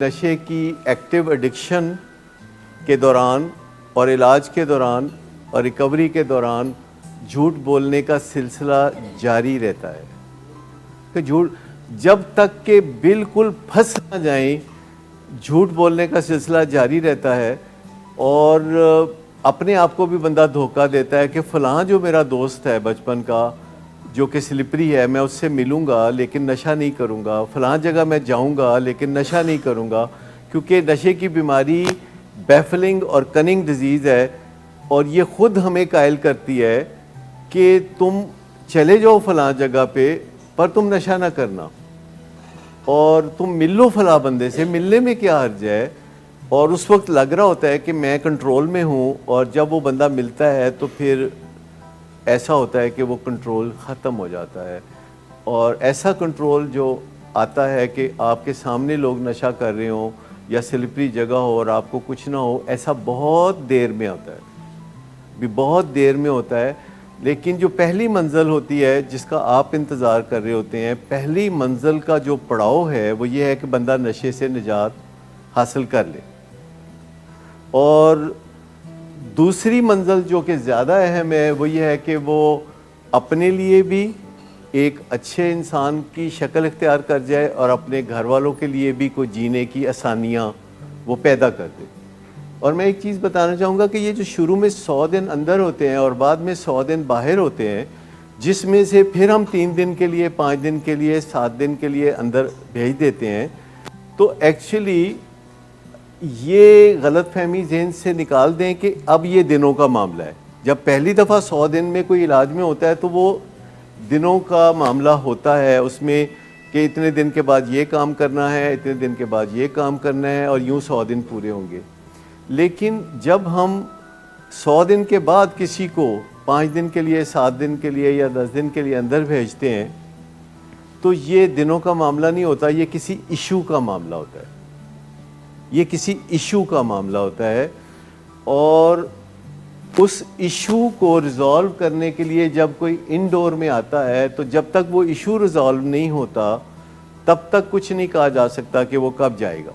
نشے کی active addiction کے دوران اور علاج کے دوران اور ریکوری کے دوران جھوٹ بولنے کا سلسلہ جاری رہتا ہے کہ جھوٹ جب تک کہ بالکل پھنس نہ جائیں جھوٹ بولنے کا سلسلہ جاری رہتا ہے اور اپنے آپ کو بھی بندہ دھوکہ دیتا ہے کہ فلاں جو میرا دوست ہے بچپن کا جو کہ سلپری ہے میں اس سے ملوں گا لیکن نشہ نہیں کروں گا، فلاں جگہ میں جاؤں گا لیکن نشہ نہیں کروں گا، کیونکہ نشے کی بیماری بیفلنگ اور کننگ ڈیزیز ہے اور یہ خود ہمیں قائل کرتی ہے کہ تم چلے جاؤ فلاں جگہ پہ پر تم نشہ نہ کرنا اور تم مل لو فلاں بندے سے، ملنے میں کیا حرج ہے، اور اس وقت لگ رہا ہوتا ہے کہ میں کنٹرول میں ہوں اور جب وہ بندہ ملتا ہے تو پھر ایسا ہوتا ہے کہ وہ کنٹرول ختم ہو جاتا ہے اور ایسا کنٹرول جو آتا ہے کہ آپ کے سامنے لوگ نشہ کر رہے ہوں یا سلپری جگہ ہو اور آپ کو کچھ نہ ہو، ایسا بہت دیر میں ہوتا ہے، بہت دیر میں ہوتا ہے. لیکن جو پہلی منزل ہوتی ہے جس کا آپ انتظار کر رہے ہوتے ہیں، پہلی منزل کا جو پڑاؤ ہے وہ یہ ہے کہ بندہ نشے سے نجات حاصل کر لے. اور دوسری منزل جو کہ زیادہ اہم ہے وہ یہ ہے کہ وہ اپنے لیے بھی ایک اچھے انسان کی شکل اختیار کر جائے اور اپنے گھر والوں کے لیے بھی کوئی جینے کی آسانیاں وہ پیدا کر دے. اور میں ایک چیز بتانا چاہوں گا کہ یہ جو شروع میں 100 دن اندر ہوتے ہیں اور بعد میں 100 دن باہر ہوتے ہیں، جس میں سے پھر ہم 3 دن کے لیے 5 دن کے لیے 7 دن کے لیے اندر بھیج دیتے ہیں، تو ایکچولی یہ غلط فہمی ذہن سے نکال دیں کہ اب یہ دنوں کا معاملہ ہے. جب پہلی دفعہ 100 دن میں کوئی علاج میں ہوتا ہے تو وہ دنوں کا معاملہ ہوتا ہے، اس میں کہ اتنے دن کے بعد یہ کام کرنا ہے، اتنے دن کے بعد یہ کام کرنا ہے اور یوں 100 دن پورے ہوں گے. لیکن جب ہم 100 دن کے بعد کسی کو 5 دن کے لیے 7 دن کے لیے یا 10 دن کے لیے اندر بھیجتے ہیں تو یہ دنوں کا معاملہ نہیں ہوتا، یہ کسی ایشو کا معاملہ ہوتا ہے، یہ کسی ایشو کا معاملہ ہوتا ہے. اور اس ایشو کو ریزالو کرنے کے لیے جب کوئی انڈور میں آتا ہے تو جب تک وہ ایشو ریزالو نہیں ہوتا تب تک کچھ نہیں کہا جا سکتا کہ وہ کب جائے گا.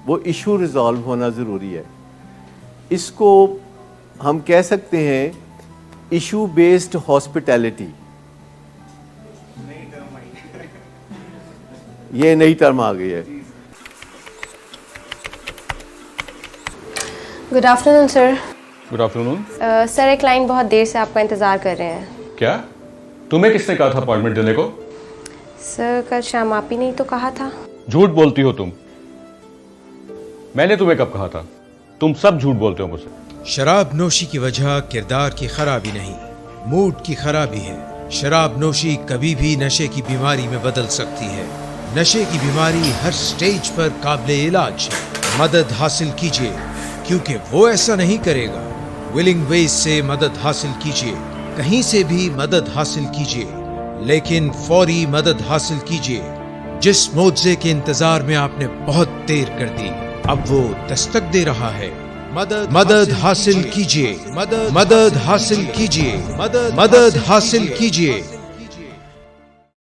وہ ایشو ریزالو ہونا ضروری ہے. اس کو ہم کہہ سکتے ہیں ایشو بیسڈ ہاسپٹیلٹی. یہ نئی ٹرم آ گئی ہے. گڈ آفٹر نون سر. گڈ آفٹر نون. سر ایک کلائنٹ بہت دیر سے آپ کا انتظار کر رہے ہیں. کیا تمہیں کس نے کہا تھا اپائنٹمنٹ دینے کو؟ سر کل شام آپ ہی نہیں تو کہا تھا. جھوٹ بولتی ہو تم. میں نے تمہیں کب کہا تھا؟ تم سب جھوٹ بولتے ہو مجھ سے. شراب نوشی کی وجہ کردار کی خرابی نہیں، موڈ کی خرابی ہے. شراب نوشی کبھی بھی نشے کی بیماری میں بدل سکتی ہے. نشے کی بیماری ہر سٹیج پر قابل علاج ہے. مدد حاصل کیجیے کیونکہ وہ ایسا نہیں کرے گا. ولنگ ویز سے مدد حاصل کیجیے، کہیں سے بھی مدد حاصل کیجیے، لیکن فوری مدد حاصل کیجیے. جس معجزے کے انتظار میں آپ نے بہت دیر کر دی اب وہ دستک دے رہا ہے. مدد حاصل کیجیے، مدد حاصل کیجیے، مدد حاصل کیجیے.